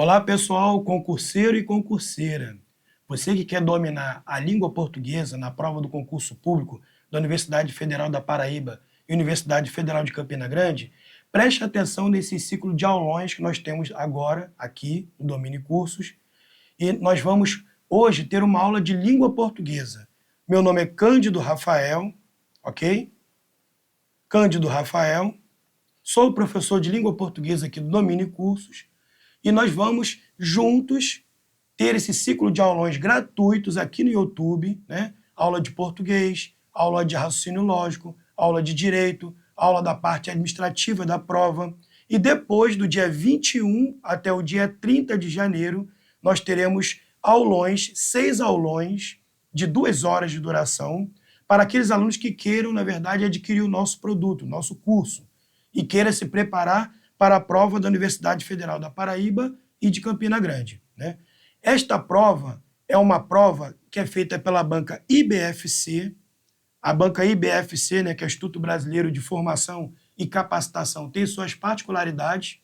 Olá, pessoal, concurseiro e concurseira. Você que quer dominar a língua portuguesa na prova do concurso público da Universidade Federal da Paraíba e Universidade Federal de Campina Grande, preste atenção nesse ciclo de aulões que nós temos agora aqui no Domine Cursos. E nós vamos hoje ter uma aula de língua portuguesa. Meu nome é Cândido Rafael, ok? Cândido Rafael. Sou professor de língua portuguesa aqui do Domine Cursos. E nós vamos juntos ter esse ciclo de aulões gratuitos aqui no YouTube, né? Aula de português, aula de raciocínio lógico, aula de direito, aula da parte administrativa da prova. E depois, do dia 21 até o dia 30 de janeiro, nós teremos aulões, 6 aulões de 2 horas de duração, para aqueles alunos que queiram, na verdade, adquirir o nosso produto, o nosso curso, e queira se preparar para a prova da Universidade Federal da Paraíba e de Campina Grande, né? Esta prova é uma prova que é feita pela banca IBFC. A banca IBFC, né, que é o Instituto Brasileiro de Formação e Capacitação, tem suas particularidades.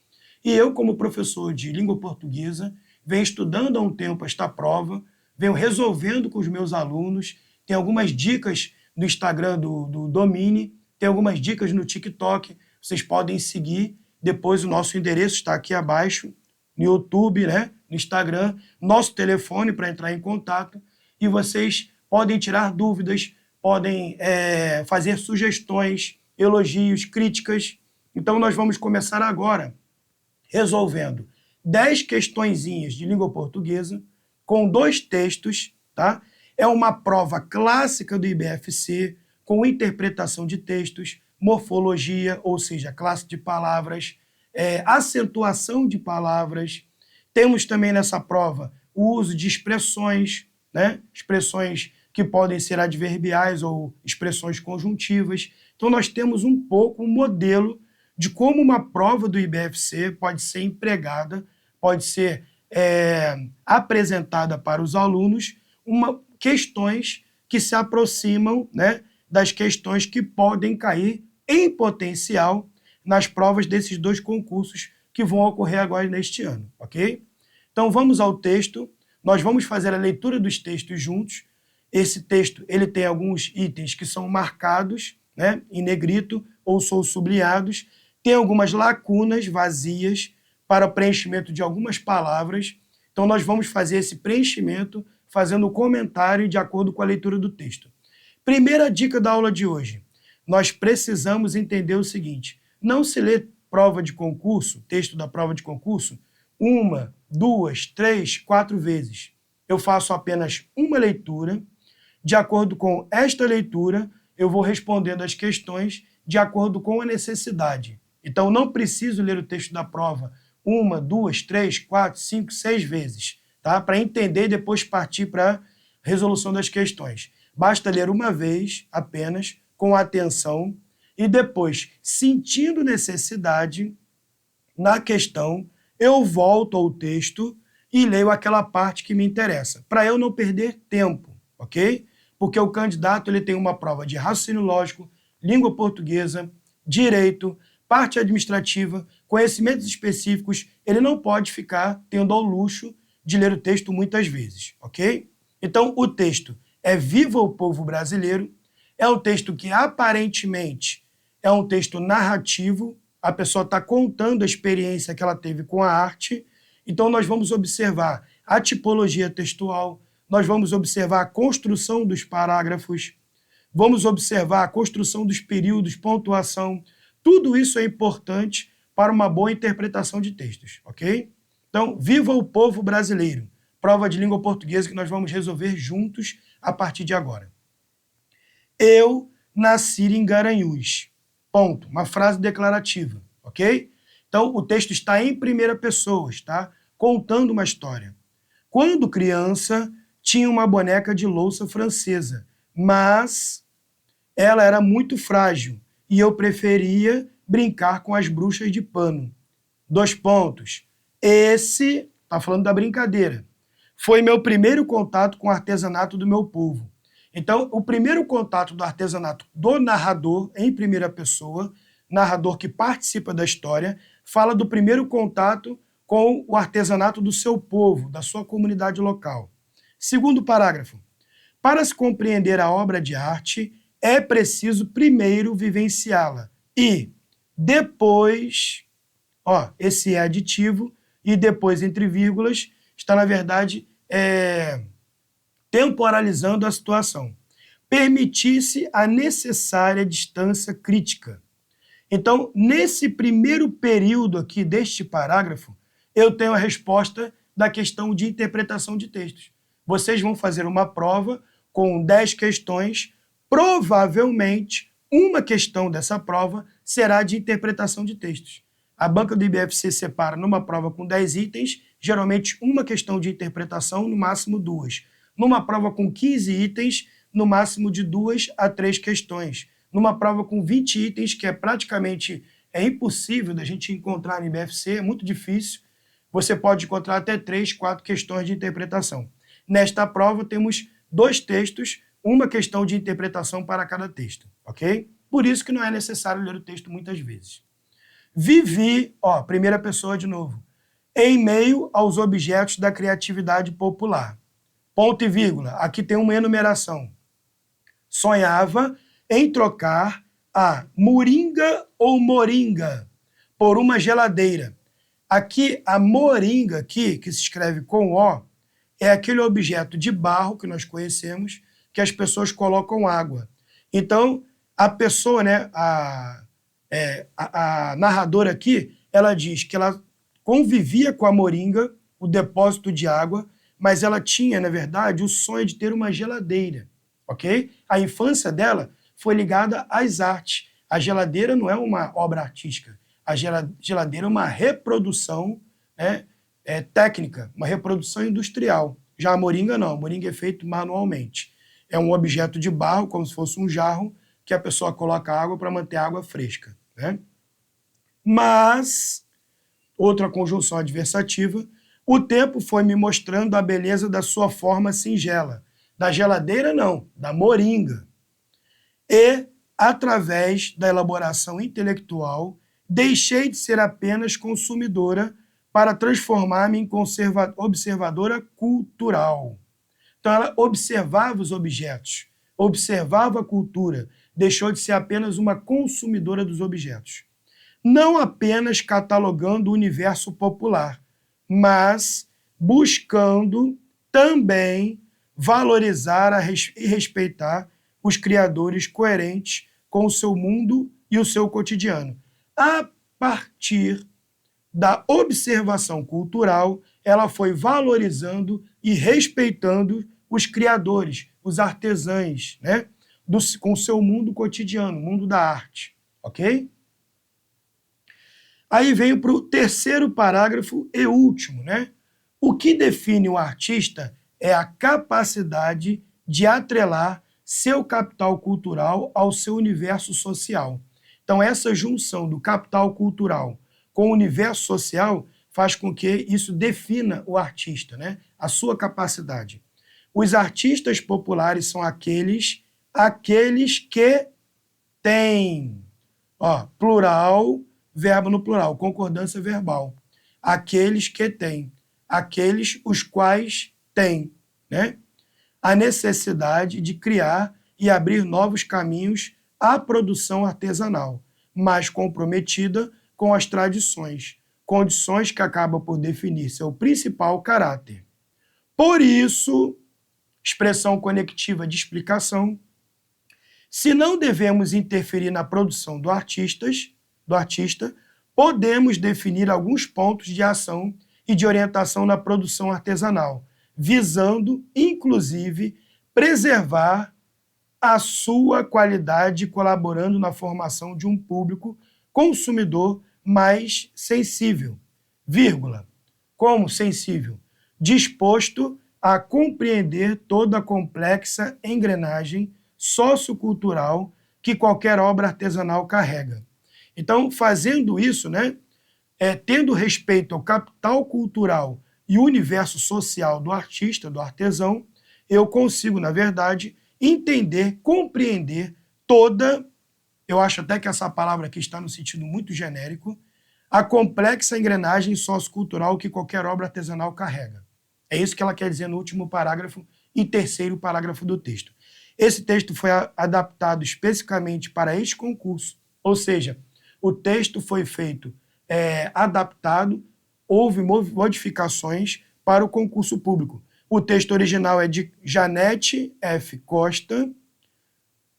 E eu, como professor de língua portuguesa, venho estudando há um tempo esta prova, venho resolvendo com os meus alunos. Tem algumas dicas no Instagram do Domine, tem algumas dicas no TikTok, vocês podem seguir. Depois o nosso endereço está aqui abaixo, no YouTube, né, no Instagram, nosso telefone para entrar em contato, e vocês podem tirar dúvidas, podem fazer sugestões, elogios, críticas. Então nós vamos começar agora resolvendo 10 questõezinhas de língua portuguesa com 2 textos, tá? É uma prova clássica do IBFC, com interpretação de textos, morfologia, ou seja, classe de palavras, acentuação de palavras. Temos também nessa prova o uso de expressões, né? Expressões que podem ser adverbiais ou expressões conjuntivas. Então nós temos um modelo de como uma prova do IBFC pode ser empregada, pode ser apresentada para os alunos, questões que se aproximam, né, das questões que podem cair em potencial nas provas desses 2 concursos que vão ocorrer agora neste ano, ok? Então vamos ao texto, nós vamos fazer a leitura dos textos juntos. Esse texto ele tem alguns itens que são marcados, né, em negrito ou são sublinhados, tem algumas lacunas vazias para o preenchimento de algumas palavras. Então nós vamos fazer esse preenchimento fazendo o comentário de acordo com a leitura do texto. Primeira dica da aula de hoje. Nós precisamos entender o seguinte: não se lê prova de concurso, texto da prova de concurso, 1, 2, 3, 4 vezes. Eu faço apenas uma leitura. De acordo com esta leitura, eu vou respondendo as questões de acordo com a necessidade. Então, não preciso ler o texto da prova 1, 2, 3, 4, 5, 6 vezes, tá? Para entender e depois partir para a resolução das questões. Basta ler uma vez apenas, com atenção, e depois, sentindo necessidade na questão, eu volto ao texto e leio aquela parte que me interessa, para eu não perder tempo, ok? Porque o candidato ele tem uma prova de raciocínio lógico, língua portuguesa, direito, parte administrativa, conhecimentos específicos, ele não pode ficar tendo ao luxo de ler o texto muitas vezes, ok? Então, o texto é Viva o Povo Brasileiro, é um texto que aparentemente é um texto narrativo, a pessoa está contando a experiência que ela teve com a arte. Então nós vamos observar a tipologia textual, nós vamos observar a construção dos parágrafos, vamos observar a construção dos períodos, pontuação. Tudo isso é importante para uma boa interpretação de textos, ok? Então, Viva o Povo Brasileiro, prova de língua portuguesa que nós vamos resolver juntos a partir de agora. Eu nasci em Garanhuns. Ponto. Uma frase declarativa, ok? Então, o texto está em primeira pessoa, está contando uma história. Quando criança, tinha uma boneca de louça francesa, mas ela era muito frágil e eu preferia brincar com as bruxas de pano. 2 pontos. Esse, está falando da brincadeira, foi meu primeiro contato com o artesanato do meu povo. Então, o primeiro contato do artesanato do narrador, em primeira pessoa, narrador que participa da história, fala do primeiro contato com o artesanato do seu povo, da sua comunidade local. Segundo parágrafo. Para se compreender a obra de arte, é preciso primeiro vivenciá-la e depois, esse é aditivo, e depois, entre vírgulas, está, na verdade, temporalizando a situação. Permitir-se a necessária distância crítica. Então, nesse primeiro período aqui deste parágrafo, eu tenho a resposta da questão de interpretação de textos. Vocês vão fazer uma prova com 10 questões, provavelmente uma questão dessa prova será de interpretação de textos. A banca do IBFC separa numa prova com 10 itens, geralmente uma questão de interpretação, no máximo 2. Numa prova com 15 itens, no máximo de 2 a 3 questões. Numa prova com 20 itens, que é praticamente impossível da gente encontrar no IBFC, é muito difícil, você pode encontrar até 3, 4 questões de interpretação. Nesta prova temos 2 textos, uma questão de interpretação para cada texto, ok? Por isso que não é necessário ler o texto muitas vezes. Vivi, primeira pessoa de novo, em meio aos objetos da criatividade popular. Ponto e vírgula, aqui tem uma enumeração. Sonhava em trocar a moringa ou moringa por uma geladeira. Aqui, a moringa, aqui, que se escreve com O, é aquele objeto de barro que nós conhecemos, que as pessoas colocam água. Então, a pessoa, né, a narradora aqui, ela diz que ela convivia com a moringa, o depósito de água, mas ela tinha, na verdade, o sonho de ter uma geladeira, ok? A infância dela foi ligada às artes. A geladeira não é uma obra artística. A geladeira é uma reprodução, né, técnica, uma reprodução industrial. Já a moringa não, a moringa é feita manualmente. É um objeto de barro, como se fosse um jarro, que a pessoa coloca água para manter a água fresca, né? Mas, outra conjunção adversativa, o tempo foi me mostrando a beleza da sua forma singela. Da geladeira não, da moringa. E, através da elaboração intelectual, deixei de ser apenas consumidora para transformar-me em observadora cultural. Então, ela observava os objetos, observava a cultura, deixou de ser apenas uma consumidora dos objetos. Não apenas catalogando o universo popular, mas buscando também valorizar e respeitar os criadores coerentes com o seu mundo e o seu cotidiano. A partir da observação cultural, ela foi valorizando e respeitando os criadores, os artesãos, né? Com o seu mundo cotidiano, mundo da arte, ok? Aí venho para o terceiro parágrafo e último, né? O que define o artista é a capacidade de atrelar seu capital cultural ao seu universo social. Então, essa junção do capital cultural com o universo social faz com que isso defina o artista, né? A sua capacidade. Os artistas populares são aqueles que têm, plural, verbo no plural, concordância verbal. Aqueles que têm, aqueles os quais têm, né? A necessidade de criar e abrir novos caminhos à produção artesanal, mais comprometida com as tradições, condições que acabam por definir seu principal caráter. Por isso, expressão conectiva de explicação, se não devemos interferir na produção do artista, podemos definir alguns pontos de ação e de orientação na produção artesanal, visando, inclusive, preservar a sua qualidade, colaborando na formação de um público consumidor mais sensível, vírgula, como sensível, disposto a compreender toda a complexa engrenagem sociocultural que qualquer obra artesanal carrega. Então, fazendo isso, né, tendo respeito ao capital cultural e o universo social do artista, do artesão, eu consigo, na verdade, entender, compreender toda, eu acho até que essa palavra aqui está no sentido muito genérico, a complexa engrenagem sociocultural que qualquer obra artesanal carrega. É isso que ela quer dizer no último parágrafo e terceiro parágrafo do texto. Esse texto foi adaptado especificamente para este concurso, ou seja, o texto foi feito adaptado, houve modificações para o concurso público. O texto original é de Janete F. Costa,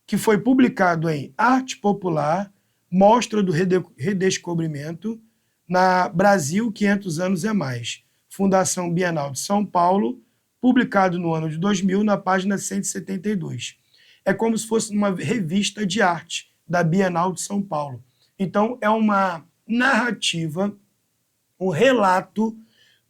que foi publicado em Arte Popular, Mostra do Redescobrimento, na Brasil 500 anos é mais, Fundação Bienal de São Paulo, publicado no ano de 2000, na página 172. É como se fosse uma revista de arte da Bienal de São Paulo. Então, é uma narrativa, um relato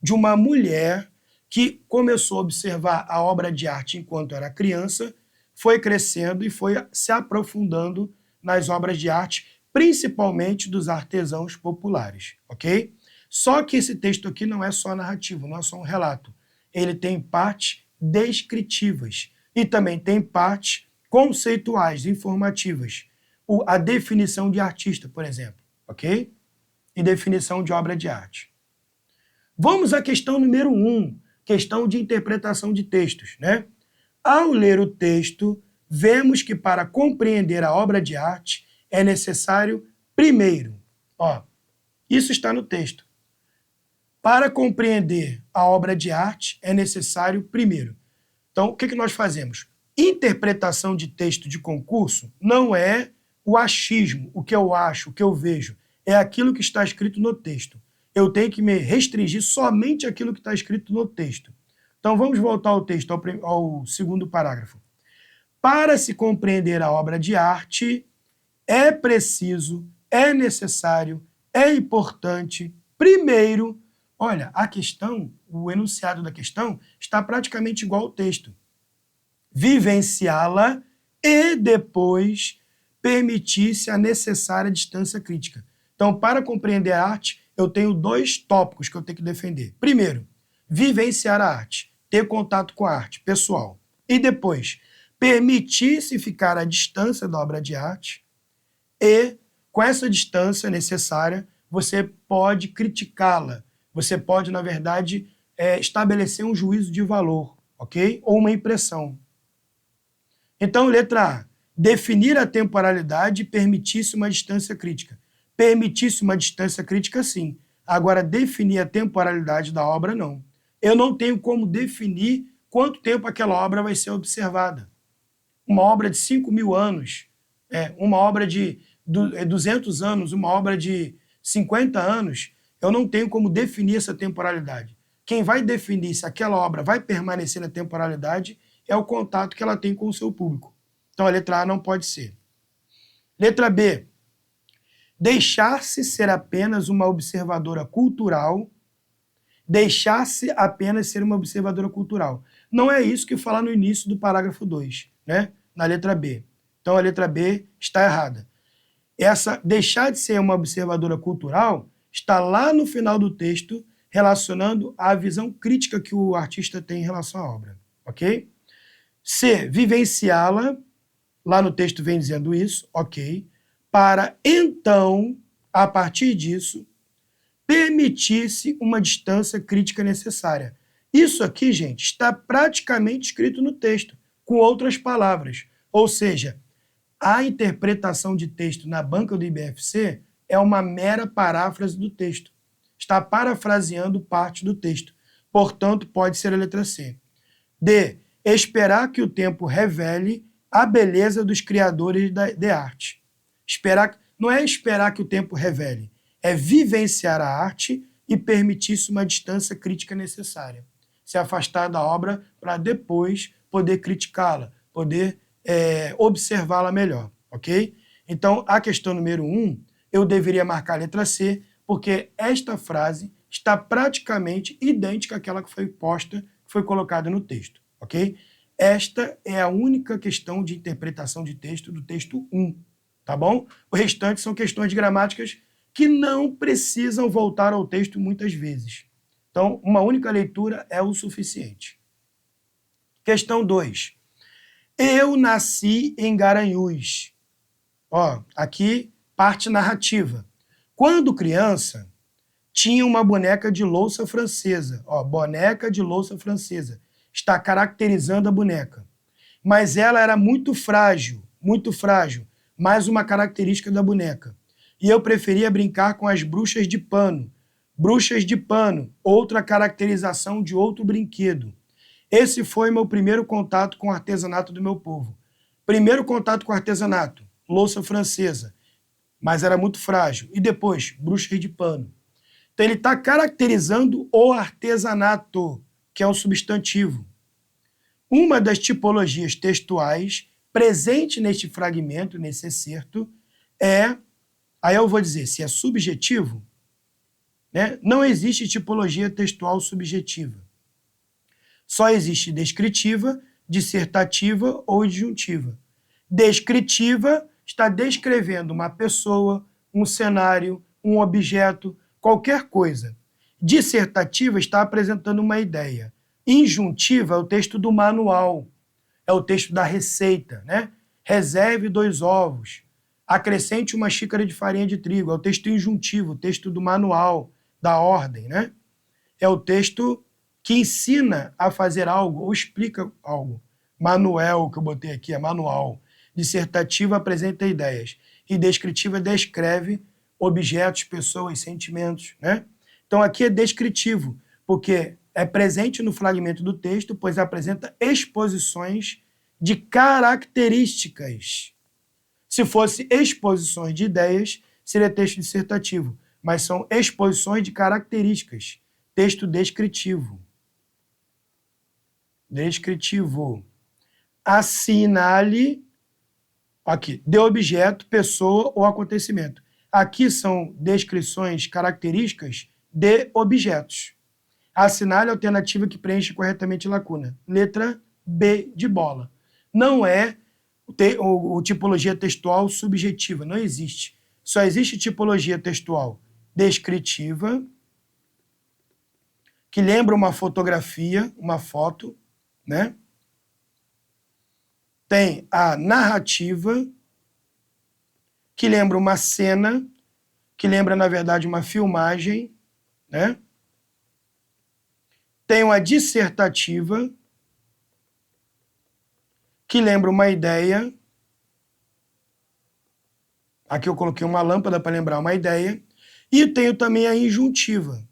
de uma mulher que começou a observar a obra de arte enquanto era criança, foi crescendo e foi se aprofundando nas obras de arte, principalmente dos artesãos populares, ok? Só que esse texto aqui não é só narrativo, não é só um relato. Ele tem partes descritivas e também tem partes conceituais, informativas. A definição de artista, por exemplo, ok? E definição de obra de arte. Vamos à questão número 1, questão de interpretação de textos, né? Ao ler o texto, vemos que para compreender a obra de arte é necessário, primeiro, isso está no texto. Para compreender a obra de arte é necessário, primeiro. Então, o que nós fazemos? Interpretação de texto de concurso não é o achismo, o que eu acho, o que eu vejo. É aquilo que está escrito no texto. Eu tenho que me restringir somente àquilo que está escrito no texto. Então, vamos voltar ao texto, ao segundo parágrafo. Para se compreender a obra de arte, é preciso, é necessário, é importante, primeiro, olha, a questão, o enunciado da questão está praticamente igual ao texto. Vivenciá-la e depois permitir-se a necessária distância crítica. Então, para compreender a arte, eu tenho 2 tópicos que eu tenho que defender. Primeiro, vivenciar a arte, ter contato com a arte pessoal. E depois, permitir-se ficar à distância da obra de arte e, com essa distância necessária, você pode criticá-la. Você pode, na verdade, estabelecer um juízo de valor, ok? Ou uma impressão. Então, letra A, definir a temporalidade e permitir-se uma distância crítica. Permitir-se uma distância crítica, sim. Agora, definir a temporalidade da obra, não. Eu não tenho como definir quanto tempo aquela obra vai ser observada. Uma obra de 5.000 anos, uma obra de 200 anos, uma obra de 50 anos, eu não tenho como definir essa temporalidade. Quem vai definir se aquela obra vai permanecer na temporalidade é o contato que ela tem com o seu público. Então, a letra A não pode ser. Letra B. Deixar-se ser apenas uma observadora cultural. Deixar-se apenas ser uma observadora cultural. Não é isso que fala no início do parágrafo 2, né? Na letra B. Então, a letra B está errada. Essa deixar de ser uma observadora cultural está lá no final do texto, relacionando a visão crítica que o artista tem em relação à obra, ok? C, vivenciá-la, lá no texto vem dizendo isso, ok, para então, a partir disso, permitir-se uma distância crítica necessária. Isso aqui, gente, está praticamente escrito no texto, com outras palavras, ou seja, a interpretação de texto na banca do IBFC é uma mera paráfrase do texto. Está parafraseando parte do texto. Portanto, pode ser a letra C. D. Esperar que o tempo revele a beleza dos criadores de arte. Não é esperar que o tempo revele, é vivenciar a arte e permitir-se uma distância crítica necessária. Se afastar da obra para depois poder criticá-la, poder observá-la melhor, ok? Então, a questão número 1, eu deveria marcar a letra C, porque esta frase está praticamente idêntica àquela que foi posta, que foi colocada no texto, ok? Esta é a única questão de interpretação de texto do texto 1, tá bom? O restante são questões de gramáticas que não precisam voltar ao texto muitas vezes. Então, uma única leitura é o suficiente. Questão 2. Eu nasci em Garanhuns. Aqui, parte narrativa. Quando criança, tinha uma boneca de louça francesa. Ó, boneca de louça francesa. Está caracterizando a boneca. Mas ela era muito frágil, mais uma característica da boneca. E eu preferia brincar com as bruxas de pano. Bruxas de pano, outra caracterização de outro brinquedo. Esse foi meu primeiro contato com o artesanato do meu povo. Primeiro contato com o artesanato, louça francesa, mas era muito frágil. E depois, bruxas de pano. Então ele está caracterizando o artesanato, que é um substantivo. Uma das tipologias textuais presente neste fragmento, nesse excerto, é, aí eu vou dizer, se é subjetivo, né? Não existe tipologia textual subjetiva. Só existe descritiva, dissertativa ou disjuntiva. Descritiva está descrevendo uma pessoa, um cenário, um objeto, qualquer coisa. Dissertativa está apresentando uma ideia. Injuntiva é o texto do manual, é o texto da receita, né? Reserve 2 ovos, acrescente uma xícara de farinha de trigo, é o texto injuntivo, o texto do manual, da ordem, né? É o texto que ensina a fazer algo ou explica algo. Manuel, que eu botei aqui, é manual. Dissertativa apresenta ideias e descritiva descreve objetos, pessoas, sentimentos, né? Então aqui é descritivo, porque é presente no fragmento do texto, pois apresenta exposições de características. Se fosse exposições de ideias, seria texto dissertativo, mas são exposições de características. Texto descritivo. Descritivo. Assinale, aqui, de objeto, pessoa ou acontecimento. Aqui são descrições características de objetos. Assinale a alternativa que preenche corretamente a lacuna. Letra B de bola. Não é tipologia textual subjetiva, não existe. Só existe tipologia textual descritiva, que lembra uma fotografia, uma foto, né? Tem a narrativa, que lembra uma cena, que lembra, na verdade, uma filmagem, né? Tem uma dissertativa, que lembra uma ideia. Aqui eu coloquei uma lâmpada para lembrar uma ideia. E tenho também a injuntiva.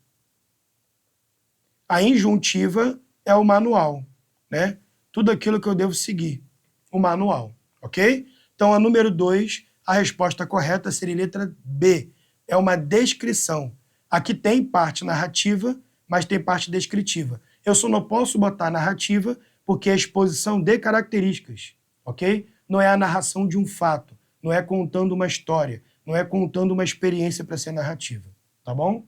A injuntiva é o manual, né? Tudo aquilo que eu devo seguir, o manual, ok? Então, a número 2, a resposta correta seria letra B. É uma descrição. Aqui tem parte narrativa, mas tem parte descritiva. Eu só não posso botar narrativa porque é a exposição de características, ok? Não é a narração de um fato, não é contando uma história, não é contando uma experiência para ser narrativa, tá bom?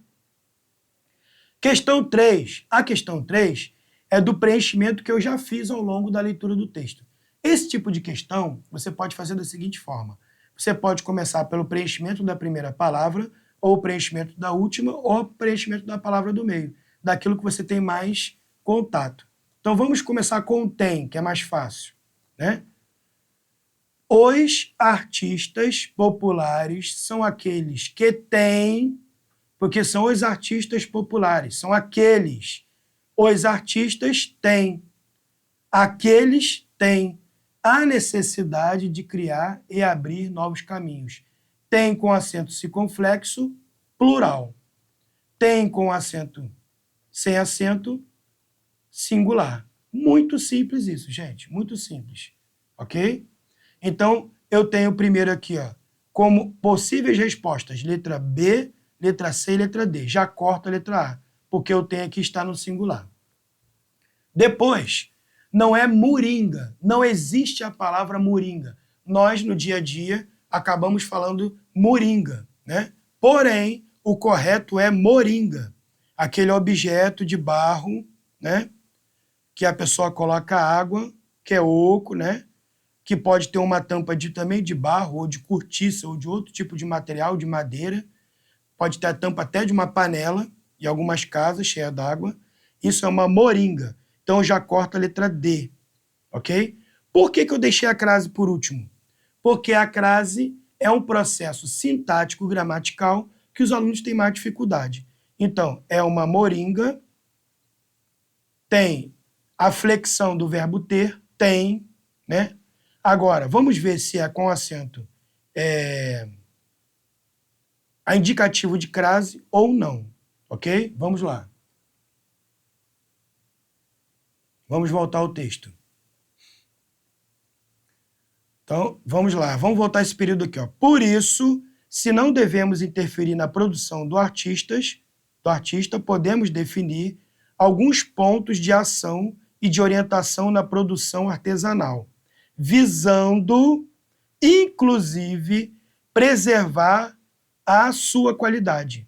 Questão 3. A questão 3 é do preenchimento que eu já fiz ao longo da leitura do texto. Esse tipo de questão você pode fazer da seguinte forma. Você pode começar pelo preenchimento da primeira palavra, ou o preenchimento da última, ou o preenchimento da palavra do meio, daquilo que você tem mais contato. Então vamos começar com o tem, que é mais fácil, né? Os artistas populares são aqueles que têm, porque são os artistas populares, são aqueles. Os artistas têm, aqueles têm a necessidade de criar e abrir novos caminhos. Tem com acento circunflexo, plural. Tem com acento sem acento, singular. Muito simples isso, gente, muito simples, ok? Então, eu tenho primeiro aqui, ó, como possíveis respostas, letra B, letra C e letra D. Já corto a letra A, porque eu tenho aqui está no singular. Depois, não é moringa, não existe a palavra moringa. Nós, no dia a dia, acabamos falando moringa, né? Porém, o correto é moringa, aquele objeto de barro, né? Que a pessoa coloca água, que é oco, né? Que pode ter uma tampa também de barro, ou de cortiça, ou de outro tipo de material, de madeira. Pode ter a tampa até de uma panela, em algumas casas, cheia d'água. Isso é uma moringa. Então, eu já corto a letra D, ok? Por que eu deixei a crase por último? Porque a crase é um processo sintático, gramatical, que os alunos têm mais dificuldade. Então, é uma moringa, tem a flexão do verbo ter, tem, né? Agora, vamos ver se é com acento a indicativo de crase ou não, ok? Vamos lá. Vamos voltar ao texto. Então, vamos lá, vamos voltar esse período aqui. Ó. Por isso, se não devemos interferir na produção do artista, podemos definir alguns pontos de ação e de orientação na produção artesanal, visando, inclusive, preservar a sua qualidade.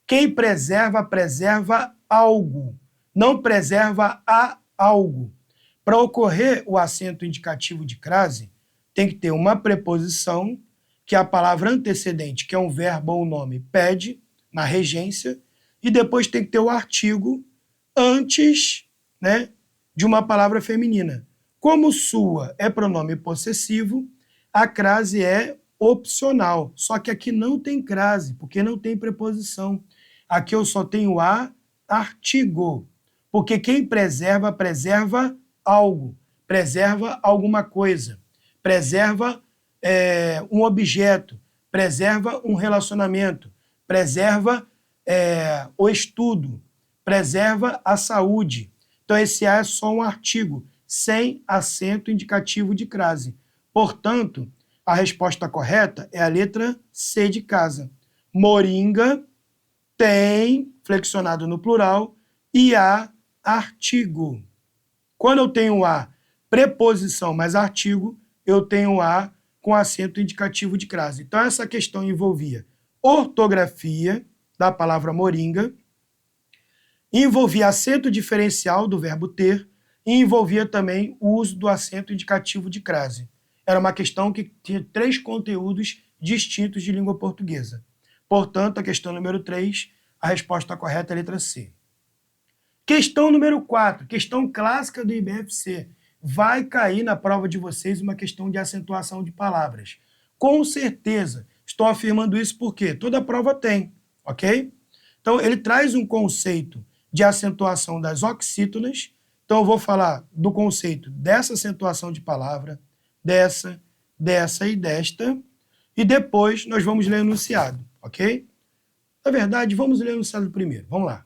Quem preserva, preserva algo, não preserva a algo. Para ocorrer o acento indicativo de crase, tem que ter uma preposição, que é a palavra antecedente, que é um verbo ou um nome, pede, na regência, e depois tem que ter o artigo antes, né, de uma palavra feminina. Como sua é pronome possessivo, a crase é opcional. Só que aqui não tem crase, porque não tem preposição. Aqui eu só tenho a artigo. Porque quem preserva, preserva algo. Preserva alguma coisa. Preserva um objeto. Preserva um relacionamento. Preserva o estudo. Preserva a saúde. Então esse A é só um artigo, sem acento indicativo de crase. Portanto, a resposta correta é a letra C de casa. Moringa tem, flexionado no plural, e a artigo. Quando eu tenho a preposição mais artigo, eu tenho a com acento indicativo de crase. Então, essa questão envolvia ortografia da palavra moringa, envolvia acento diferencial do verbo ter e envolvia também o uso do acento indicativo de crase. Era uma questão que tinha 3 conteúdos distintos de língua portuguesa. Portanto, a questão número 3, a resposta correta é a letra C. Questão número 4, questão clássica do IBFC. Vai cair na prova de vocês uma questão de acentuação de palavras. Com certeza. Estou afirmando isso porque toda prova tem, ok? Então, ele traz um conceito de acentuação das oxítonas. Então, eu vou falar do conceito dessa acentuação de palavra, dessa e desta, e depois nós vamos ler o enunciado, ok? Na verdade, vamos ler o enunciado primeiro. Vamos lá.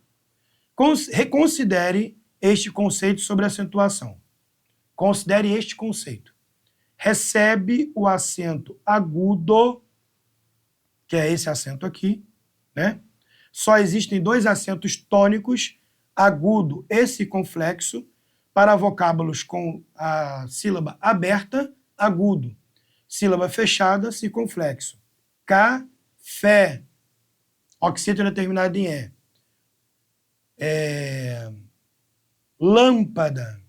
Reconsidere este conceito sobre acentuação. Considere este conceito. Recebe o acento agudo, que é esse acento aqui, né? Só existem 2 acentos tônicos, agudo e circunflexo, para vocábulos com a sílaba aberta, agudo. Sílaba fechada, circunflexo. Café. Oxítona terminada em E. Lâmpada.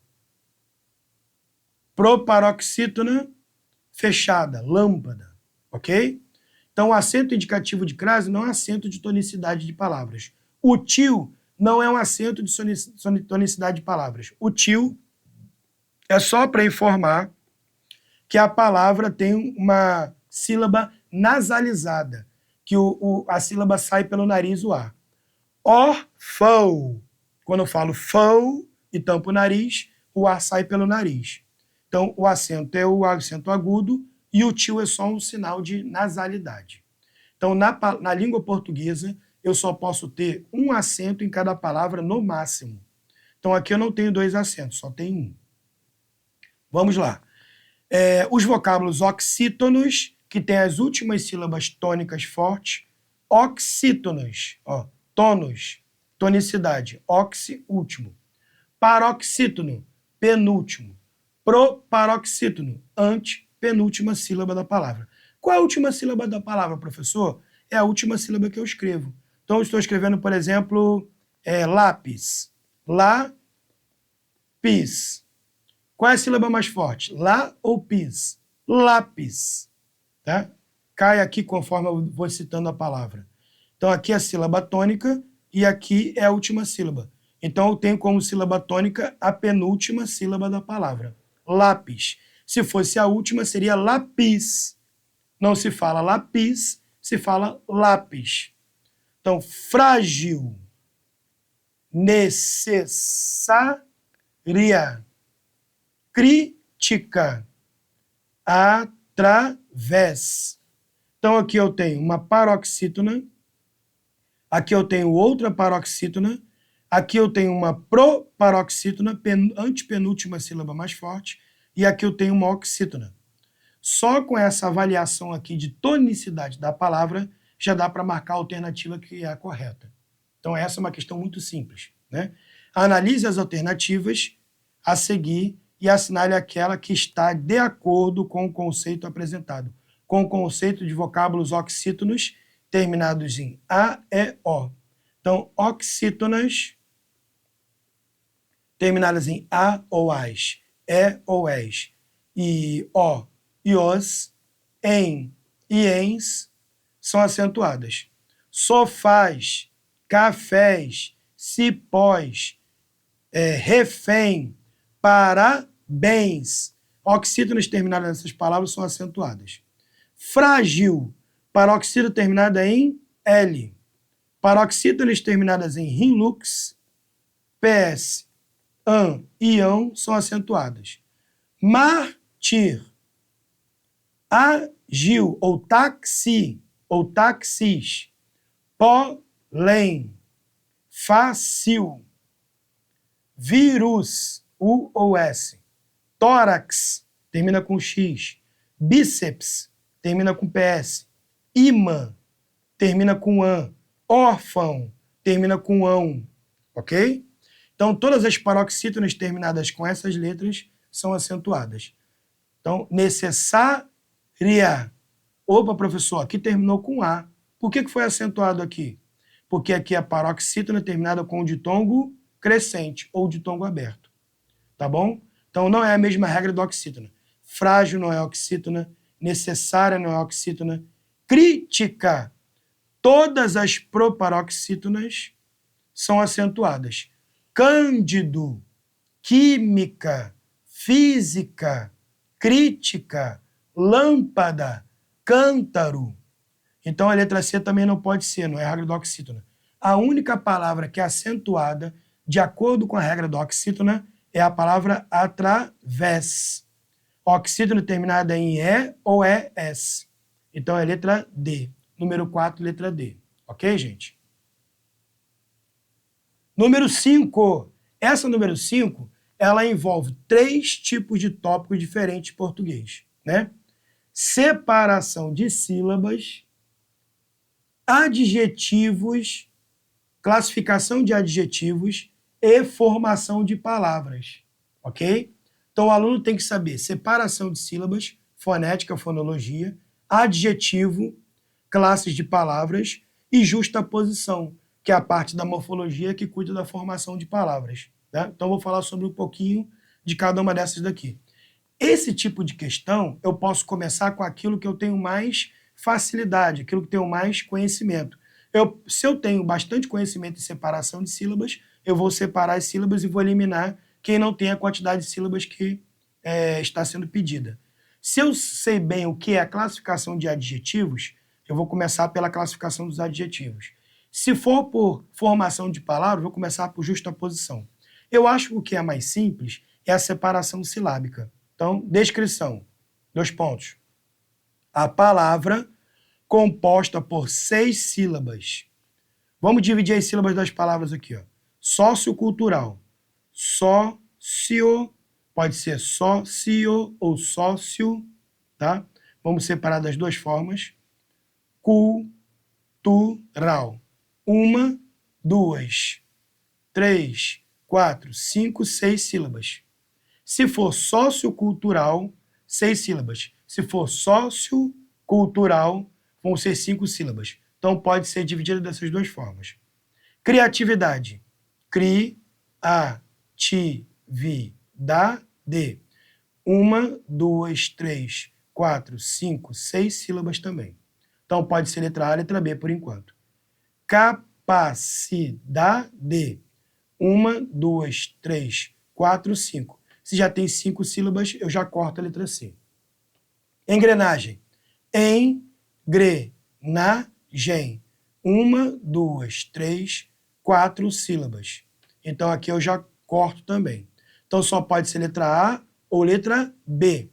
Proparoxítona fechada, lâmpada. Ok? Então, o acento indicativo de crase não é acento de tonicidade de palavras. O tio não é um acento de tonicidade de palavras. O tio é só para informar que a palavra tem uma sílaba nasalizada, que a sílaba sai pelo nariz, o ar. Orfão. Quando eu falo fão e tampo o nariz, o ar sai pelo nariz. Então, o acento é o acento agudo e o tio é só um sinal de nasalidade. Então, na língua portuguesa, eu só posso ter um acento em cada palavra no máximo. Então, aqui eu não tenho 2 acentos, só tenho um. Vamos lá. Os vocábulos oxítonos, que tem as últimas sílabas tônicas fortes, oxítonos, ó, tonos, tonicidade, oxi, último. Paroxítono, penúltimo. Proparoxítono, antepenúltima sílaba da palavra. Qual é a última sílaba da palavra, professor? É a última sílaba que eu escrevo. Então, eu estou escrevendo, por exemplo, lápis. Lápis. Qual é a sílaba mais forte? Lá ou pis? Lápis. Tá? Cai aqui conforme eu vou citando a palavra. Então, aqui é a sílaba tônica e aqui é a última sílaba. Então, eu tenho como sílaba tônica a penúltima sílaba da palavra. Lápis. Se fosse a última, seria lápis. Não se fala lápis, se fala lápis. Então, frágil. necessária, crítica, através. Então, aqui eu tenho uma paroxítona, aqui eu tenho outra paroxítona, aqui eu tenho uma proparoxítona, antepenúltima sílaba mais forte, e aqui eu tenho uma oxítona. Só com essa avaliação aqui de tonicidade da palavra, já dá para marcar a alternativa que é a correta. Então, essa é uma questão muito simples, né? Analise as alternativas a seguir e assinale aquela que está de acordo com o conceito apresentado, com o conceito de vocábulos oxítonos terminados em A, E, O. Então, oxítonas terminadas em A ou AS, E ou ES, e O e OS, em e ENS são acentuadas. Sofás, cafés, cipós, refém, parabéns. Oxítonas terminadas nessas palavras são acentuadas. Frágil, paroxítona terminada em L. Paroxítonas terminadas em rinlux, PS, an e ão são acentuadas. Mártir, agil ou taxi ou taxis, pólen, fácil, vírus, U ou S, tórax, termina com X, bíceps, termina com PS, imã, termina com AN, órfão, termina com ão, ok? Então, todas as paroxítonas terminadas com essas letras são acentuadas. Então, necessária. Opa, professor, aqui terminou com A. Por que foi acentuado aqui? Porque aqui é a paroxítona terminada com o ditongo crescente ou ditongo aberto. Tá bom? Então, não é a mesma regra do oxítona. Frágil não é oxítona, necessária não é oxítona, crítica. Todas as proparoxítonas são acentuadas. Cândido, química, física, crítica, lâmpada, cântaro. Então, a letra C também não pode ser, não é a regra da oxítona. A única palavra que é acentuada, de acordo com a regra da oxítona, é a palavra através. Oxítona terminada em E ou ES. Então, é letra D. Número 4, letra D. Ok, gente? Número 5. Essa número 5, ela envolve 3 tipos de tópicos diferentes em português, né? Separação de sílabas, adjetivos, classificação de adjetivos e formação de palavras, ok? Então, o aluno tem que saber separação de sílabas, fonética, fonologia, adjetivo, classes de palavras e justaposição, que é a parte da morfologia que cuida da formação de palavras, né? Então, vou falar sobre um pouquinho de cada uma dessas daqui. Esse tipo de questão, eu posso começar com aquilo que eu tenho mais facilidade, aquilo que eu tenho mais conhecimento. Se eu tenho bastante conhecimento em separação de sílabas, eu vou separar as sílabas e vou eliminar quem não tem a quantidade de sílabas que está sendo pedida. Se eu sei bem o que é a classificação de adjetivos, eu vou começar pela classificação dos adjetivos. Se for por formação de palavras, vou começar por justaposição. Eu acho que o que é mais simples é a separação silábica. Então, descrição, 2 pontos. A palavra composta por 6 sílabas. Vamos dividir as sílabas das palavras aqui, ó. Sociocultural. Sócio, pode ser sócio ou sócio, tá? Vamos separar das 2 formas. Cultural. 1, 2, 3, 4, 5, 6 sílabas. Se for sociocultural, 6 sílabas. Se for sociocultural, vão ser 5 sílabas. Então, pode ser dividida dessas 2 formas. Criatividade. Cri-a-ti-vi-da-de. 1, 2, 3, 4, 5, 6 sílabas também. Então, pode ser letra A, letra B por enquanto. Capacidade. 1, 2, 3, 4, 5. Se já tem 5 sílabas, eu já corto a letra C. Engrenagem. Engrenagem. 1, 2, 3, 4 sílabas. Então aqui eu já corto também. Então só pode ser letra A ou letra B.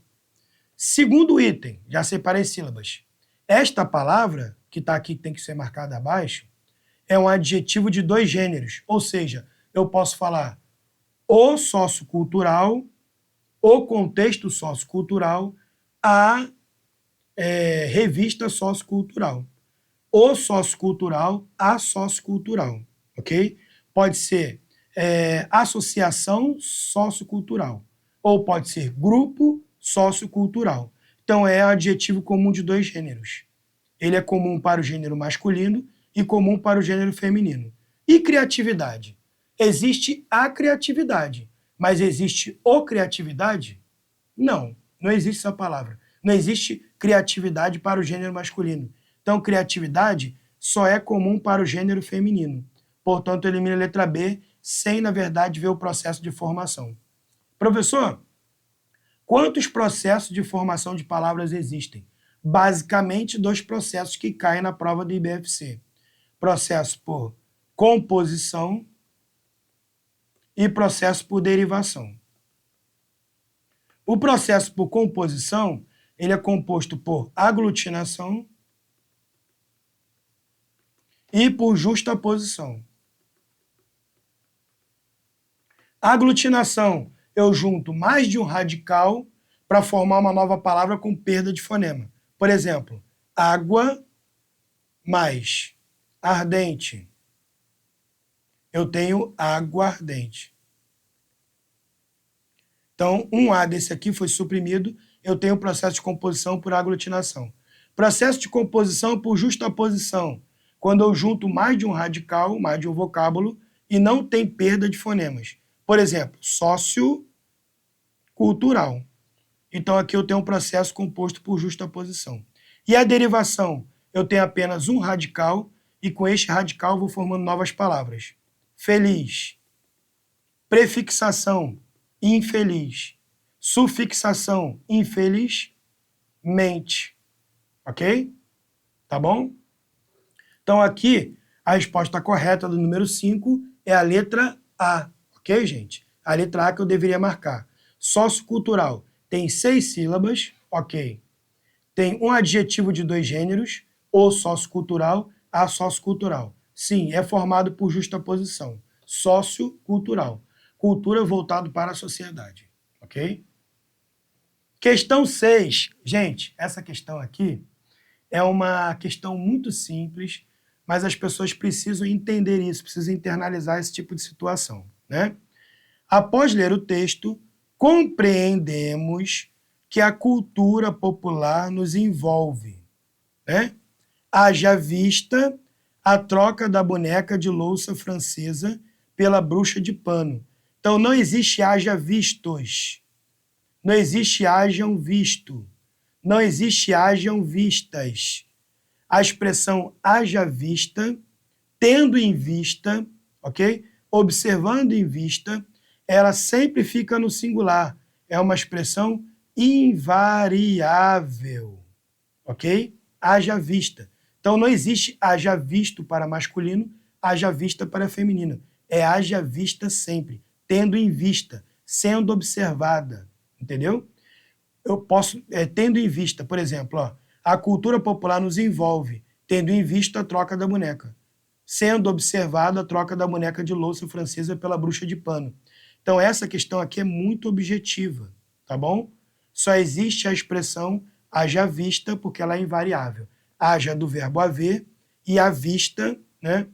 Segundo item, já separei sílabas. Esta palavra, que está aqui, que tem que ser marcada abaixo, é um adjetivo de dois gêneros. Ou seja, eu posso falar o sociocultural, o contexto sociocultural, a revista sociocultural. O sociocultural, a sociocultural, ok? Pode ser associação sociocultural, ou pode ser grupo sociocultural. Então é adjetivo comum de dois gêneros. Ele é comum para o gênero masculino e comum para o gênero feminino. E criatividade? Existe a criatividade, mas existe o criatividade? Não, não existe essa palavra. Não existe criatividade para o gênero masculino. Então, criatividade só é comum para o gênero feminino. Portanto, elimina a letra B, sem, na verdade, ver o processo de formação. Professor, quantos processos de formação de palavras existem? Basicamente, 2 processos que caem na prova do IBFC. Processo por composição e processo por derivação. O processo por composição, ele é composto por aglutinação e por justaposição. Aglutinação, eu junto mais de um radical para formar uma nova palavra com perda de fonema. Por exemplo, água mais ardente. Eu tenho aguardente. Então, um A desse aqui foi suprimido, eu tenho o processo de composição por aglutinação. Processo de composição por justaposição, quando eu junto mais de um radical, mais de um vocábulo, e não tem perda de fonemas. Por exemplo, sociocultural. Então, aqui eu tenho um processo composto por justaposição. E a derivação? Eu tenho apenas um radical, e com este radical vou formando novas palavras. Feliz. Prefixação. Infeliz. Sufixação. Infelizmente. Ok? Tá bom? Então, aqui, a resposta correta do número 5 é a letra A. Ok, gente? A letra A que eu deveria marcar. Sociocultural tem 6 sílabas. Ok. Tem um adjetivo de 2 gêneros. O sociocultural, a sociocultural. Sim, é formado por justaposição. Sociocultural. Cultura voltado para a sociedade. Ok? Questão 6. Gente, essa questão aqui é uma questão muito simples, mas as pessoas precisam entender isso, precisam internalizar esse tipo de situação, né? Após ler o texto, compreendemos que a cultura popular nos envolve, né? Haja vista a troca da boneca de louça francesa pela bruxa de pano. Então, não existe haja vistos, não existe hajam visto, não existe hajam vistas. A expressão haja vista, tendo em vista, ok? Observando em vista, ela sempre fica no singular. É uma expressão invariável, ok? Haja vista. Então, não existe haja visto para masculino, haja vista para feminino. É haja vista sempre, tendo em vista, sendo observada, entendeu? Eu posso, tendo em vista, por exemplo, ó, a cultura popular nos envolve, tendo em vista a troca da boneca. Sendo observada a troca da boneca de louça francesa pela bruxa de pano. Então, essa questão aqui é muito objetiva, tá bom? Só existe a expressão haja vista porque ela é invariável. Haja do verbo haver e a vista, né,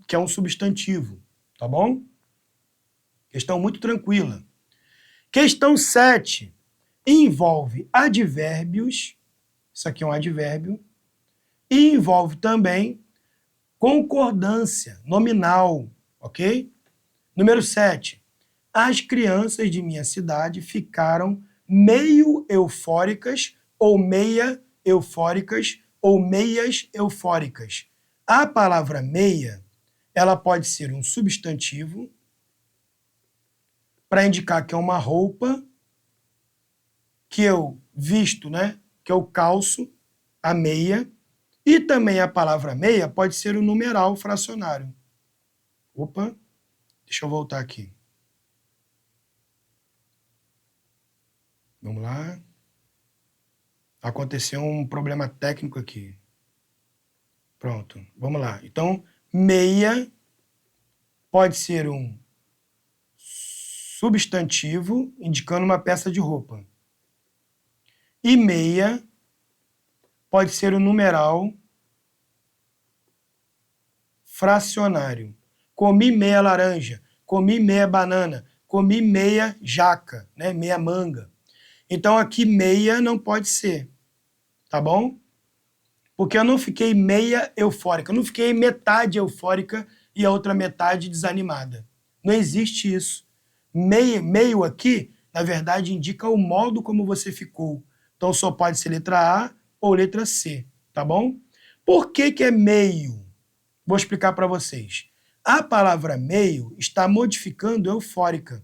que é um substantivo, tá bom? Questão muito tranquila. Questão 7. Envolve advérbios, isso aqui é um advérbio, e envolve também concordância nominal, ok? Número 7. As crianças de minha cidade ficaram meio eufóricas ou meia eufóricas ou meias eufóricas. A palavra meia, ela pode ser um substantivo para indicar que é uma roupa que eu visto, né? Que eu calço, a meia. E também a palavra meia pode ser um numeral fracionário. Opa, deixa eu voltar aqui. Vamos lá. Aconteceu um problema técnico aqui. Pronto, vamos lá. Então, meia pode ser um substantivo indicando uma peça de roupa. E meia pode ser um numeral fracionário. Comi meia laranja, comi meia banana, comi meia jaca, né? Meia manga. Então aqui meia não pode ser, tá bom? Porque eu não fiquei meia eufórica, eu não fiquei metade eufórica e a outra metade desanimada. Não existe isso. Meio aqui, na verdade, indica o modo como você ficou. Então só pode ser letra A ou letra C, tá bom? Por que que é meio? Vou explicar para vocês. A palavra meio está modificando eufórica.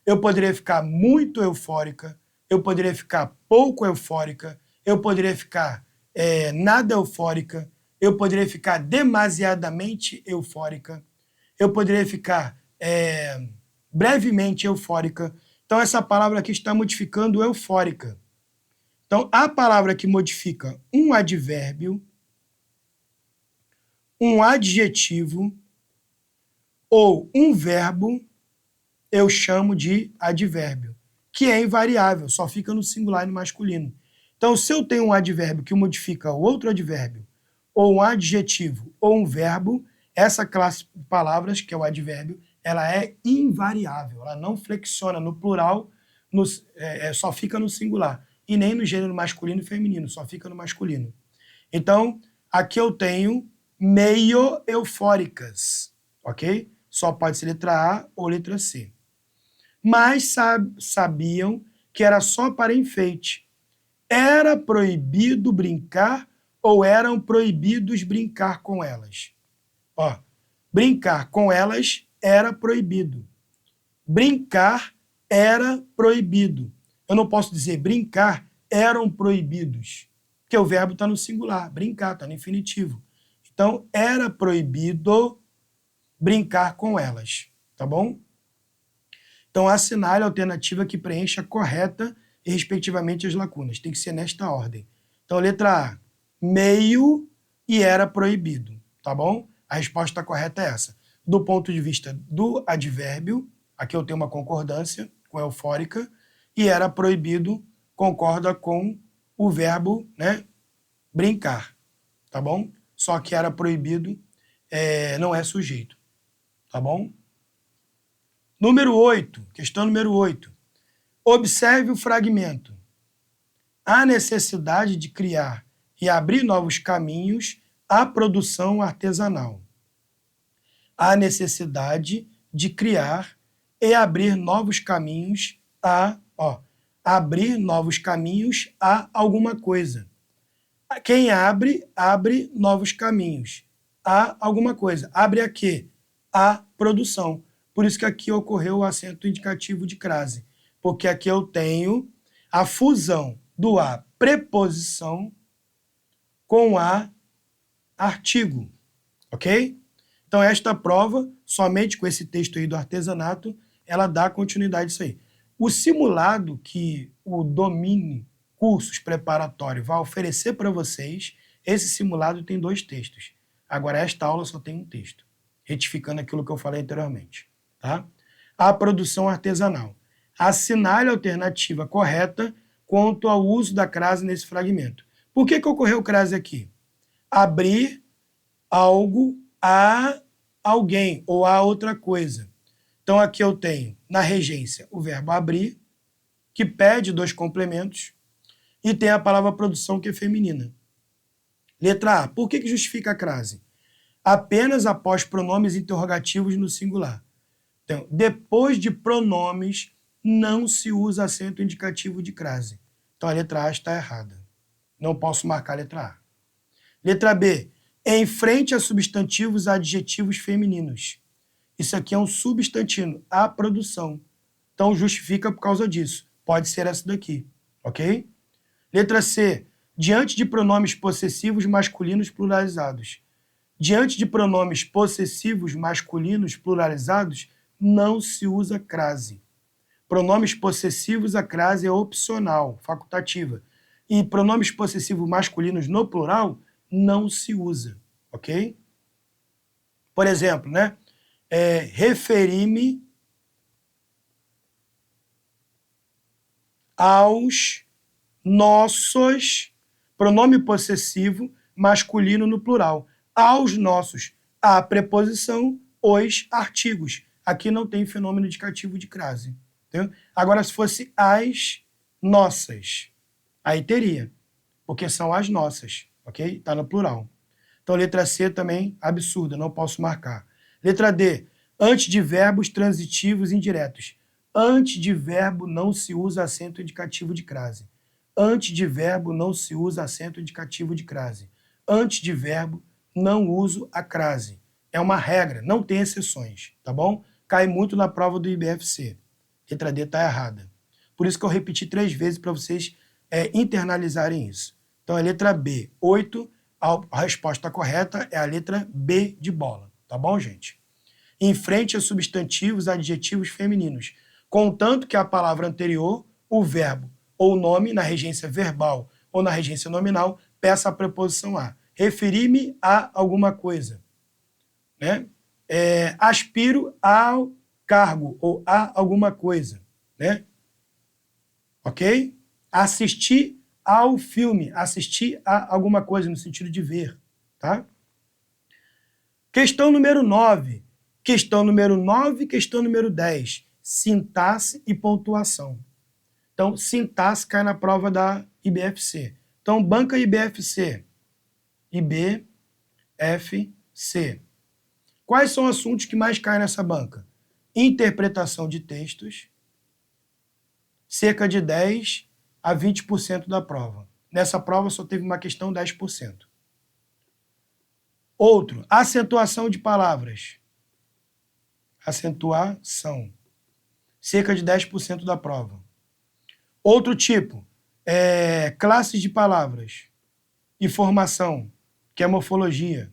Eu poderia ficar muito eufórica, eu poderia ficar pouco eufórica, eu poderia ficar nada eufórica, eu poderia ficar demasiadamente eufórica, eu poderia ficar brevemente eufórica. Então, essa palavra aqui está modificando eufórica. Então, a palavra que modifica um advérbio, um adjetivo ou um verbo, eu chamo de advérbio, que é invariável, só fica no singular e no masculino. Então, se eu tenho um advérbio que modifica outro advérbio, ou um adjetivo, ou um verbo, essa classe de palavras, que é o advérbio, ela é invariável, ela não flexiona no plural, só fica no singular, e nem no gênero masculino e feminino, só fica no masculino. Então, aqui eu tenho meio eufóricas, ok? Só pode ser letra A ou letra C. Mas sabiam que era só para enfeite. Era proibido brincar ou eram proibidos brincar com elas? Ó, brincar com elas era proibido. Brincar era proibido. Eu não posso dizer brincar eram proibidos, porque o verbo está no singular, brincar está no infinitivo. Então, era proibido brincar com elas, tá bom? Então, assinale a alternativa que preencha correta e, respectivamente, as lacunas. Tem que ser nesta ordem. Então, letra A, meio e era proibido, tá bom? A resposta correta é essa. Do ponto de vista do advérbio, aqui eu tenho uma concordância com eufórica, e era proibido concorda com o verbo, né, brincar, tá bom? Só que era proibido não é sujeito, tá bom? Número 8, questão número 8. Observe o fragmento. Há necessidade de criar e abrir novos caminhos à produção artesanal. Há necessidade de criar e abrir novos caminhos abrir novos caminhos a alguma coisa. Quem abre, abre novos caminhos a alguma coisa. Abre a quê? A produção. Por isso que aqui ocorreu o acento indicativo de crase, porque aqui eu tenho a fusão do a preposição com a artigo, ok? Então esta prova, somente com esse texto aí do artesanato, ela dá continuidade a isso aí. O simulado que o Domine Cursos Preparatório vai oferecer para vocês, esse simulado tem 2 textos. Agora esta aula só tem um texto, retificando aquilo que eu falei anteriormente. Tá? A produção artesanal. Assinale a alternativa correta quanto ao uso da crase nesse fragmento. Por que ocorreu crase aqui? Abrir algo a alguém ou a outra coisa. Então aqui eu tenho, na regência, o verbo abrir, que pede 2 complementos, e tem a palavra produção, que é feminina. Letra A. Por que justifica a crase? Apenas após pronomes interrogativos no singular. Então, depois de pronomes, não se usa acento indicativo de crase. Então, a letra A está errada. Não posso marcar a letra A. Letra B. Em frente a substantivos adjetivos femininos. Isso aqui é um substantivo, a produção. Então, justifica por causa disso. Pode ser essa daqui, ok? Letra C. Diante de pronomes possessivos masculinos pluralizados. Diante de pronomes possessivos masculinos pluralizados, não se usa crase. Pronomes possessivos, a crase é opcional, facultativa. E pronomes possessivos masculinos no plural, não se usa, ok? Por exemplo, né? Referi-me aos nossos, pronome possessivo masculino no plural. Aos nossos, a preposição, os artigos. Aqui não tem fenômeno indicativo de crase. Entendeu? Agora, se fosse as nossas, aí teria, porque são as nossas, ok? Está no plural. Então, letra C também, absurda, não posso marcar. Letra D, antes de verbos transitivos indiretos. Antes de verbo não se usa acento indicativo de crase. Antes de verbo não se usa acento indicativo de crase. Antes de verbo não uso a crase. É uma regra, não tem exceções, tá bom? Cai muito na prova do IBFC. Letra D está errada. Por isso que eu repeti 3 vezes para vocês internalizarem isso. Então, é letra B, 8. A resposta correta é a letra B de bola. Tá bom, gente? Em frente a substantivos, adjetivos femininos. Contanto que a palavra anterior, o verbo ou o nome, na regência verbal ou na regência nominal, peça a preposição a. Referi-me a alguma coisa. Né? Aspiro ao cargo ou a alguma coisa. Né? Ok? Assistir ao filme, assistir a alguma coisa, no sentido de ver. Tá? Questão número 9. Questão número 9, questão número 10. Sintaxe e pontuação. Então, sintaxe cai na prova da IBFC. Então, banca IBFC. IBFC. Quais são os assuntos que mais caem nessa banca? Interpretação de textos, cerca de 10 a 20% da prova. Nessa prova só teve uma questão 10%. Outro, acentuação de palavras. Acentuação. Cerca de 10% da prova. Outro tipo, classes de palavras e formação, que é morfologia.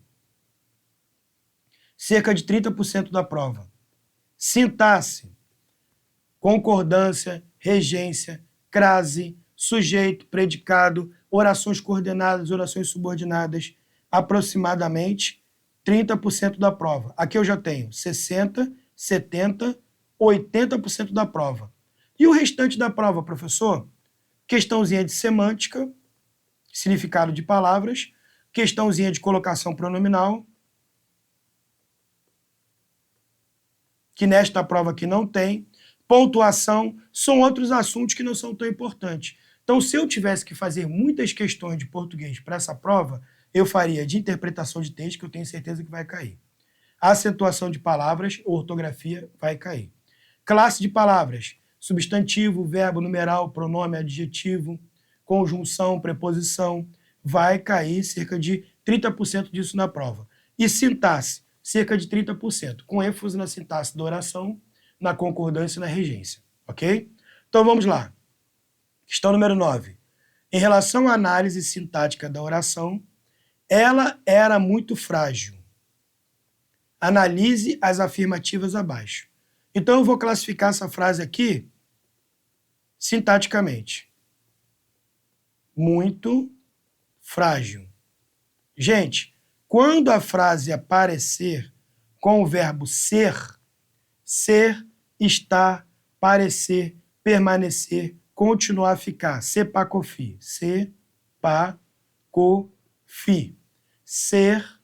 Cerca de 30% da prova. Sintaxe, concordância, regência, crase, sujeito, predicado, orações coordenadas, orações subordinadas, aproximadamente 30% da prova. Aqui eu já tenho 60%, 70%, 80% da prova. E o restante da prova, professor? Questãozinha de semântica, significado de palavras, questãozinha de colocação pronominal, que nesta prova aqui não tem, pontuação, são outros assuntos que não são tão importantes. Então, se eu tivesse que fazer muitas questões de português para essa prova, eu faria de interpretação de texto, que eu tenho certeza que vai cair. Acentuação de palavras, ortografia, vai cair. Classe de palavras, substantivo, verbo, numeral, pronome, adjetivo, conjunção, preposição, vai cair cerca de 30% disso na prova. E sintaxe, cerca de 30%, com ênfase na sintaxe da oração, na concordância e na regência, ok? Então vamos lá. Questão número 9. Em relação à análise sintática da oração, ela era muito frágil. Analise as afirmativas abaixo. Então eu vou classificar essa frase aqui sintaticamente. Muito frágil. Gente, quando a frase aparecer com o verbo ser, estar, parecer, permanecer, continuar, ficar. Sepacofi. Se-pa-co-fi. Ser,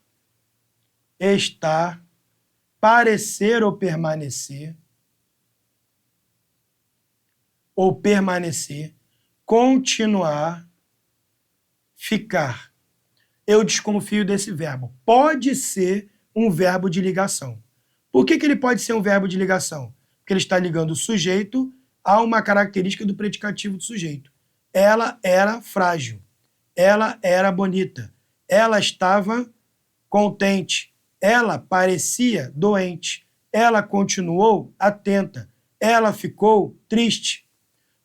estar, parecer ou permanecer, continuar, ficar. Eu desconfio desse verbo. Pode ser um verbo de ligação. Por que ele pode ser um verbo de ligação? Porque ele está ligando o sujeito a uma característica do predicativo do sujeito. Ela era frágil. Ela era bonita. Ela estava contente. Ela parecia doente. Ela continuou atenta. Ela ficou triste.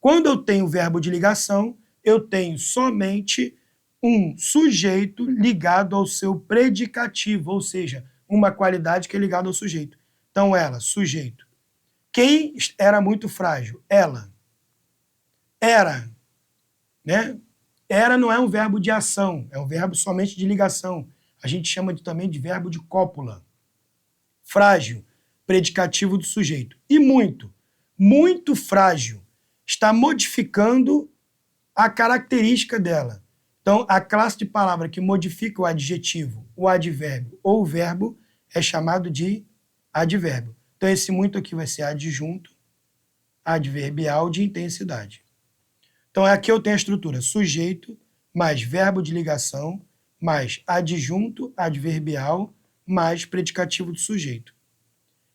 Quando eu tenho verbo de ligação, eu tenho somente um sujeito ligado ao seu predicativo, ou seja, uma qualidade que é ligada ao sujeito. Então, ela, sujeito. Quem era muito frágil? Ela. Era, né? Era não é um verbo de ação, é um verbo somente de ligação. A gente chama também de verbo de cópula. Frágil, predicativo do sujeito. E muito frágil, está modificando a característica dela. Então, a classe de palavra que modifica o adjetivo, o advérbio ou o verbo é chamado de advérbio. Então, esse muito aqui vai ser adjunto adverbial de intensidade. Então, aqui eu tenho a estrutura sujeito, mais verbo de ligação, mais adjunto adverbial, mais predicativo do sujeito.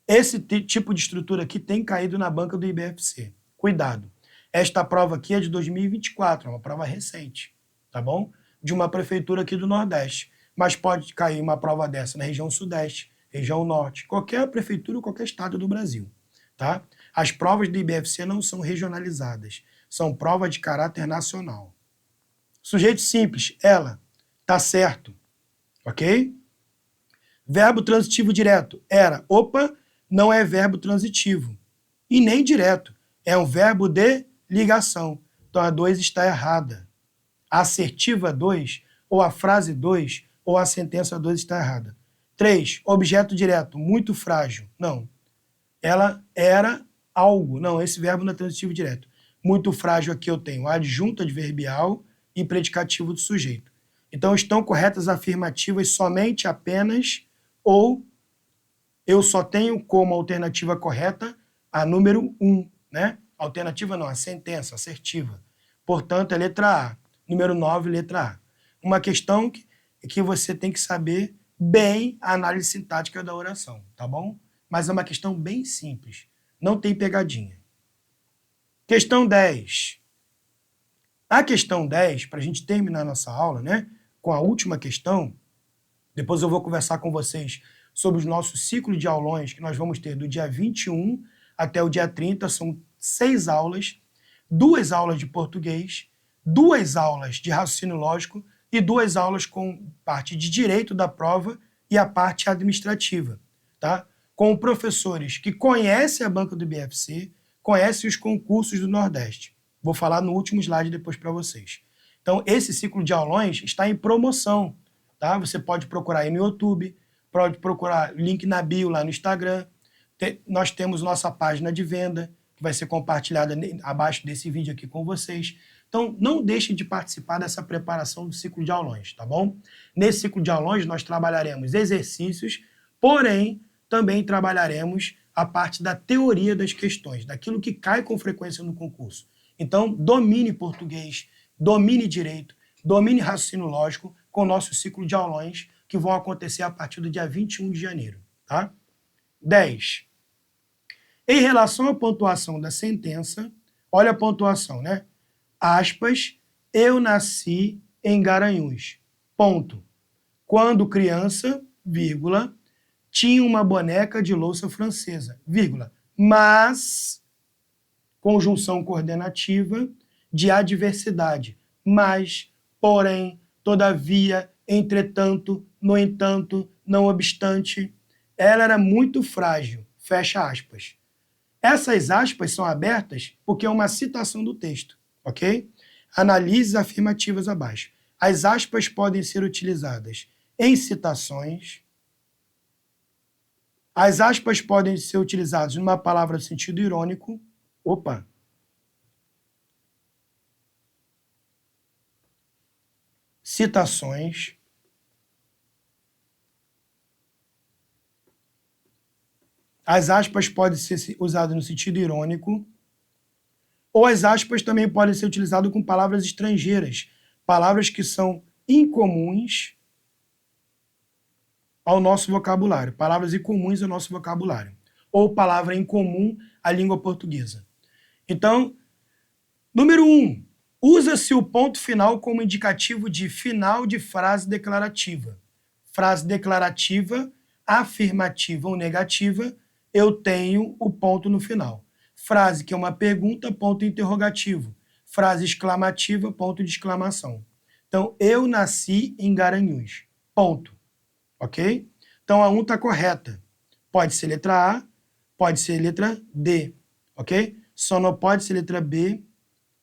Esse tipo de estrutura aqui tem caído na banca do IBFC. Cuidado. Esta prova aqui é de 2024, é uma prova recente, tá bom? De uma prefeitura aqui do Nordeste. Mas pode cair uma prova dessa na região Sudeste, região Norte, qualquer prefeitura, qualquer estado do Brasil, tá? As provas do IBFC não são regionalizadas, são provas de caráter nacional. Sujeito simples, ela, tá certo, ok? Verbo transitivo direto, era, opa, não é verbo transitivo. E nem direto, é um verbo de ligação. Então a 2 está errada. A assertiva 2, ou a frase 2, ou a sentença 2 está errada. 3, objeto direto, muito frágil. Não. Ela era algo. Não, esse verbo não é transitivo direto. Muito frágil aqui eu tenho adjunto adverbial e predicativo do sujeito. Então estão corretas afirmativas somente apenas ou eu só tenho como alternativa correta a número 1, né? Alternativa não, a sentença assertiva. Portanto, é letra A. Número 9, letra A. Uma questão que você tem que saber bem a análise sintática da oração, tá bom? Mas é uma questão bem simples. Não tem pegadinha. Questão 10. A questão 10, para a gente terminar a nossa aula, né, com a última questão, depois eu vou conversar com vocês sobre os nossos ciclos de aulões que nós vamos ter do dia 21 até o dia 30, são 6 aulas, 2 aulas de português, 2 aulas de raciocínio lógico e 2 aulas com parte de direito da prova e a parte administrativa, tá? Com professores que conhecem a banca do IBFC, conhecem os concursos do Nordeste. Vou falar no último slide depois para vocês. Então, esse ciclo de aulões está em promoção, tá? Você pode procurar aí no YouTube, pode procurar link na bio lá no Instagram. Nós temos nossa página de venda, que vai ser compartilhada abaixo desse vídeo aqui com vocês. Então, não deixem de participar dessa preparação do ciclo de aulões, tá bom? Nesse ciclo de aulões, nós trabalharemos exercícios, porém, também trabalharemos a parte da teoria das questões, daquilo que cai com frequência no concurso. Então, domine português, domine direito, domine raciocínio lógico com o nosso ciclo de aulões, que vão acontecer a partir do dia 21 de janeiro, tá? 10. Em relação à pontuação da sentença, olha a pontuação, né? Aspas, eu nasci em Garanhuns. Ponto. Quando criança, vírgula, tinha uma boneca de louça francesa, vírgula, mas, conjunção coordenativa de adversidade, mas, porém, todavia, entretanto, no entanto, não obstante, ela era muito frágil, fecha aspas. Essas aspas são abertas porque é uma citação do texto, ok? Analise as afirmativas abaixo. As aspas podem ser utilizadas em citações. As aspas podem ser utilizadas numa palavra no sentido irônico. Opa! Citações. As aspas podem ser usadas no sentido irônico. Ou as aspas também podem ser utilizadas com palavras estrangeiras. Palavras que são incomuns ao nosso vocabulário, palavras incomuns ao nosso vocabulário, ou palavra incomum à língua portuguesa. Então, número 1, usa-se o ponto final como indicativo de final de frase declarativa. Frase declarativa, afirmativa ou negativa, eu tenho o ponto no final. Frase que é uma pergunta, ponto interrogativo. Frase exclamativa, ponto de exclamação. Então, eu nasci em Garanhuns. Ponto. Ok? Então, a 1 está correta. Pode ser letra A, pode ser letra D. Ok? Só não pode ser letra B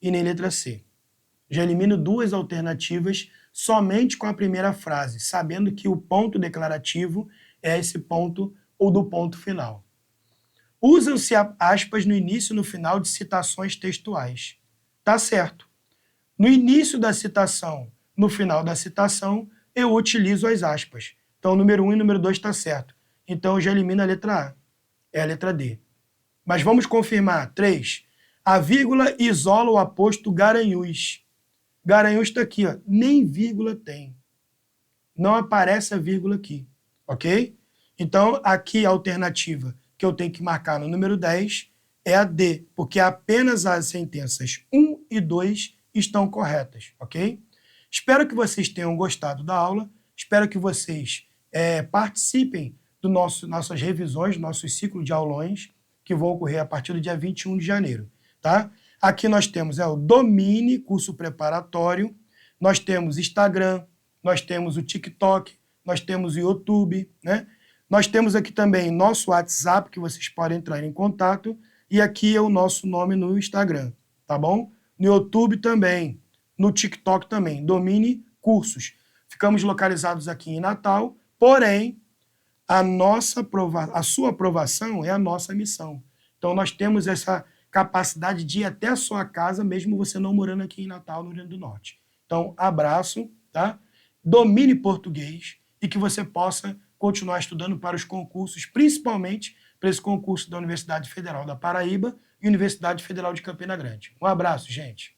e nem letra C. Já elimino 2 alternativas somente com a primeira frase, sabendo que o ponto declarativo é esse ponto ou do ponto final. Usam-se aspas no início e no final de citações textuais. Tá certo. No início da citação, no final da citação, eu utilizo as aspas. Então, número 1 e número 2 está certo. Então, eu já elimino a letra A. É a letra D. Mas vamos confirmar. 3. A vírgula isola o aposto Garanhuns. Garanhuns está aqui, ó. Nem vírgula tem. Não aparece a vírgula aqui. Ok? Então, aqui a alternativa que eu tenho que marcar no número 10 é a D, porque apenas as sentenças 1 e 2 estão corretas, ok? Espero que vocês tenham gostado da aula, espero que vocês participem do nossas revisões, nossos ciclos de aulões, que vão ocorrer a partir do dia 21 de janeiro, tá? Aqui nós temos o Domine, curso preparatório, nós temos Instagram, nós temos o TikTok, nós temos o YouTube, né? Nós temos aqui também nosso WhatsApp, que vocês podem entrar em contato, e aqui é o nosso nome no Instagram, tá bom? No YouTube também, no TikTok também, Domine Cursos. Ficamos localizados aqui em Natal, porém, a sua aprovação é a nossa missão. Então, nós temos essa capacidade de ir até a sua casa, mesmo você não morando aqui em Natal, no Rio Grande do Norte. Então, abraço, tá? Domine português e que você possa continuar estudando para os concursos, principalmente para esse concurso da Universidade Federal da Paraíba e Universidade Federal de Campina Grande. Um abraço, gente.